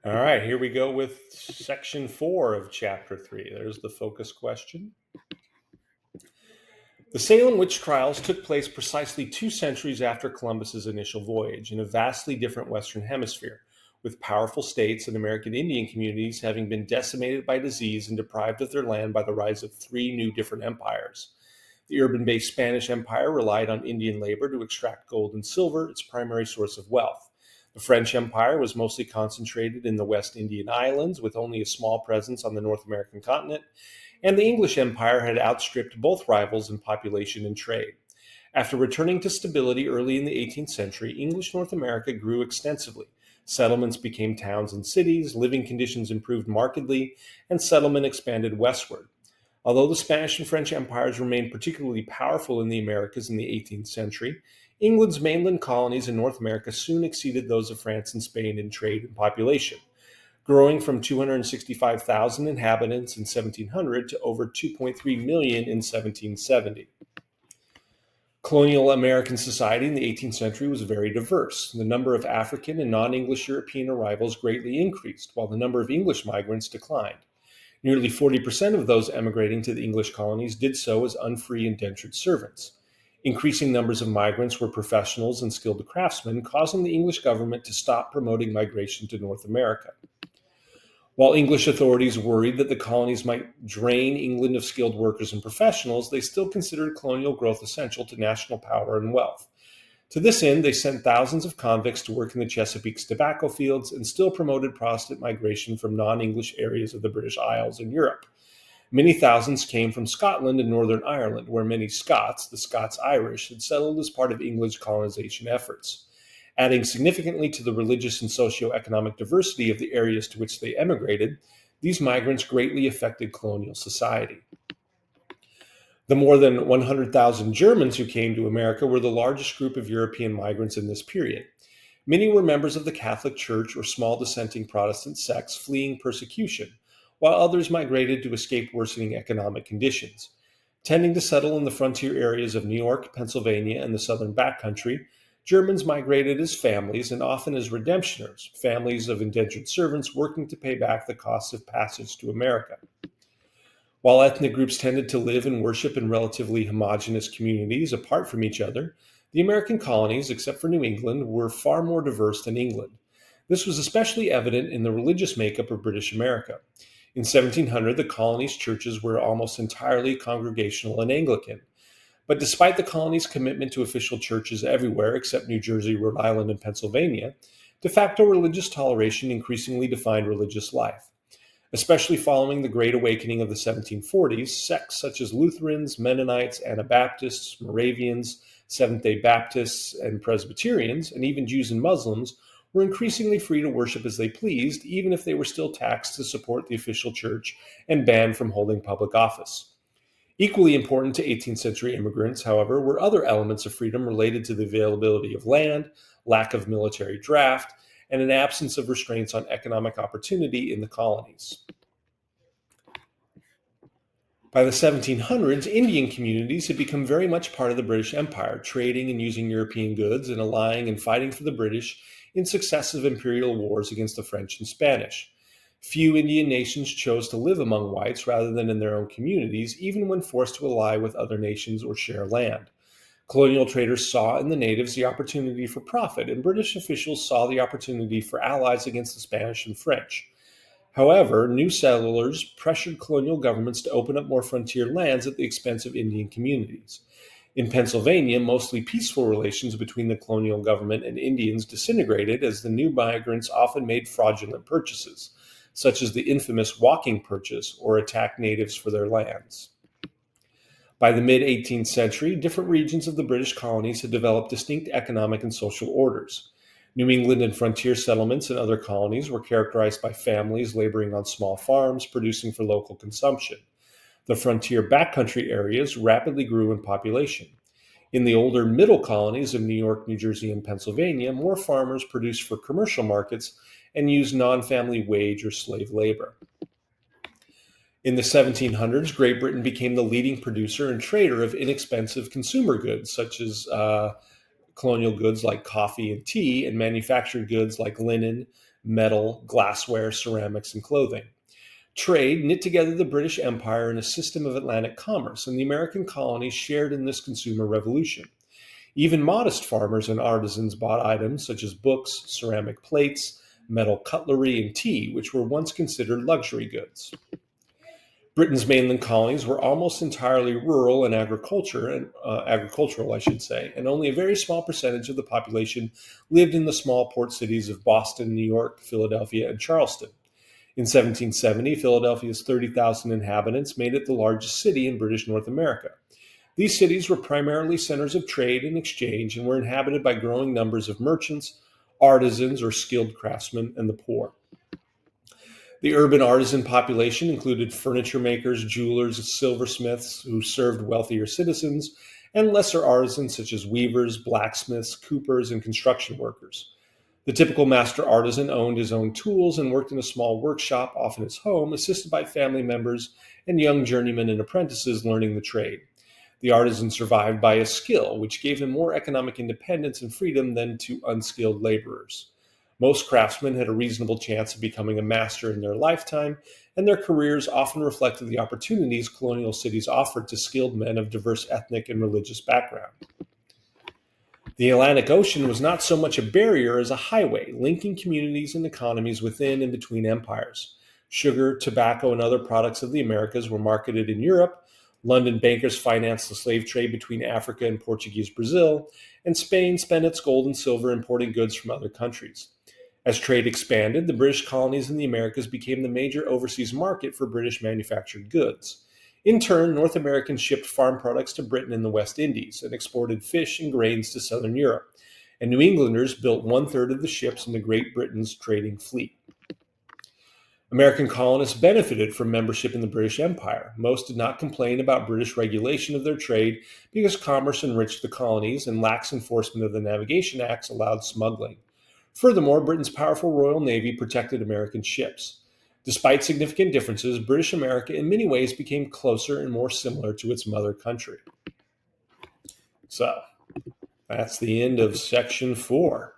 All right, here we go with section 4 of chapter 3. There's the focus question. The Salem witch trials took place precisely 2 centuries after Columbus's initial voyage in a vastly different Western Hemisphere, with powerful states and American Indian communities having been decimated by disease and deprived of their land by the rise of 3 new different empires. The urban based Spanish Empire relied on Indian labor to extract gold and silver, its primary source of wealth. The French Empire was mostly concentrated in the West Indian Islands, with only a small presence on the North American continent, and the English Empire had outstripped both rivals in population and trade. After returning to stability early in the 18th century, English North America grew extensively. Settlements became towns and cities, living conditions improved markedly, and settlement expanded westward. Although the Spanish and French empires remained particularly powerful in the Americas in the 18th century, England's mainland colonies in North America soon exceeded those of France and Spain in trade and population, growing from 265,000 inhabitants in 1700 to over 2.3 million in 1770. Colonial American society in the 18th century was very diverse. The number of African and non English European arrivals greatly increased, while the number of English migrants declined. Nearly 40% of those emigrating to the English colonies did so as unfree indentured servants. Increasing numbers of migrants were professionals and skilled craftsmen, causing the English government to stop promoting migration to North America. While English authorities worried that the colonies might drain England of skilled workers and professionals, they still considered colonial growth essential to national power and wealth. To this end, they sent thousands of convicts to work in the Chesapeake's tobacco fields and still promoted Protestant migration from non English areas of the British Isles and Europe. Many thousands came from Scotland and Northern Ireland, where many Scots, the Scots Irish, had settled as part of English colonization efforts. Adding significantly to the religious and socio-economic diversity of the areas to which they emigrated, these migrants greatly affected colonial society. The more than 100,000 Germans who came to America were the largest group of European migrants in this period. Many were members of the Catholic Church or small dissenting Protestant sects fleeing persecution, while others migrated to escape worsening economic conditions. Tending to settle in the frontier areas of New York, Pennsylvania, and the southern backcountry, Germans migrated as families and often as redemptioners, families of indentured servants working to pay back the costs of passage to America. While ethnic groups tended to live and worship in relatively homogeneous communities apart from each other, the American colonies, except for New England, were far more diverse than England. This was especially evident in the religious makeup of British America. In 1700, the colonies' churches were almost entirely Congregational and Anglican. But despite the colony's commitment to official churches everywhere except New Jersey, Rhode Island, and Pennsylvania, de facto religious toleration increasingly defined religious life. Especially following the Great Awakening of the 1740s, sects such as Lutherans, Mennonites, Anabaptists, Moravians, Seventh day Baptists, and Presbyterians, and even Jews and Muslims, were increasingly free to worship as they pleased, even if they were still taxed to support the official church and banned from holding public office. Equally important to 18th century immigrants, however, were other elements of freedom related to the availability of land, lack of military draft, and an absence of restraints on economic opportunity in the colonies. By the 1700s, Indian communities had become very much part of the British Empire, trading and using European goods and allying and fighting for the British in successive imperial wars against the French and Spanish. Few Indian nations chose to live among whites rather than in their own communities, even when forced to ally with other nations or share land. Colonial traders saw in the natives the opportunity for profit, and British officials saw the opportunity for allies against the Spanish and French. However, new settlers pressured colonial governments to open up more frontier lands at the expense of Indian communities. In Pennsylvania, mostly peaceful relations between the colonial government and Indians disintegrated as the new migrants often made fraudulent purchases, such as the infamous walking purchase, or attacked natives for their lands. By the mid 18th century, different regions of the British colonies had developed distinct economic and social orders. New England and frontier settlements and other colonies were characterized by families laboring on small farms, producing for local consumption. The frontier backcountry areas rapidly grew in population. In the older middle colonies of New York, New Jersey, and Pennsylvania, more farmers produced for commercial markets and used non family wage or slave labor. In the 1700s, Great Britain became the leading producer and trader of inexpensive consumer goods, such as colonial goods like coffee and tea, and manufactured goods like linen, metal, glassware, ceramics, and clothing. Trade knit together the British Empire in a system of Atlantic commerce, and the American colonies shared in this consumer revolution. Even modest farmers and artisans bought items such as books, ceramic plates, metal cutlery, and tea, which were once considered luxury goods. Britain's mainland colonies were almost entirely rural and agricultural, I should say, and only a very small percentage of the population lived in the small port cities of Boston, New York, Philadelphia, and Charleston. In 1770, Philadelphia's 30,000 inhabitants made it the largest city in British North America. These cities were primarily centers of trade and exchange and were inhabited by growing numbers of merchants, artisans, or skilled craftsmen, and the poor. The urban artisan population included furniture makers, jewelers, silversmiths who served wealthier citizens, and lesser artisans such as weavers, blacksmiths, coopers, and construction workers. The typical master artisan owned his own tools and worked in a small workshop off in his home, assisted by family members and young journeymen and apprentices learning the trade. The artisan survived by his skill, which gave him more economic independence and freedom than to unskilled laborers. Most craftsmen had a reasonable chance of becoming a master in their lifetime, and their careers often reflected the opportunities colonial cities offered to skilled men of diverse ethnic and religious backgrounds. The Atlantic Ocean was not so much a barrier as a highway, linking communities and economies within and between empires. Sugar, tobacco, and other products of the Americas were marketed in Europe. London bankers financed the slave trade between Africa and Portuguese Brazil, and Spain spent its gold and silver importing goods from other countries. As trade expanded, the British colonies in the Americas became the major overseas market for British manufactured goods. In turn, North Americans shipped farm products to Britain and the West Indies and exported fish and grains to southern Europe, and New Englanders built one-third of the ships in the Great Britain's trading fleet. American colonists benefited from membership in the British Empire. Most did not complain about British regulation of their trade because commerce enriched the colonies and lax enforcement of the Navigation Acts allowed smuggling. Furthermore, Britain's powerful Royal Navy protected American ships. Despite significant differences, British America in many ways became closer and more similar to its mother country. So, that's the end of section 4.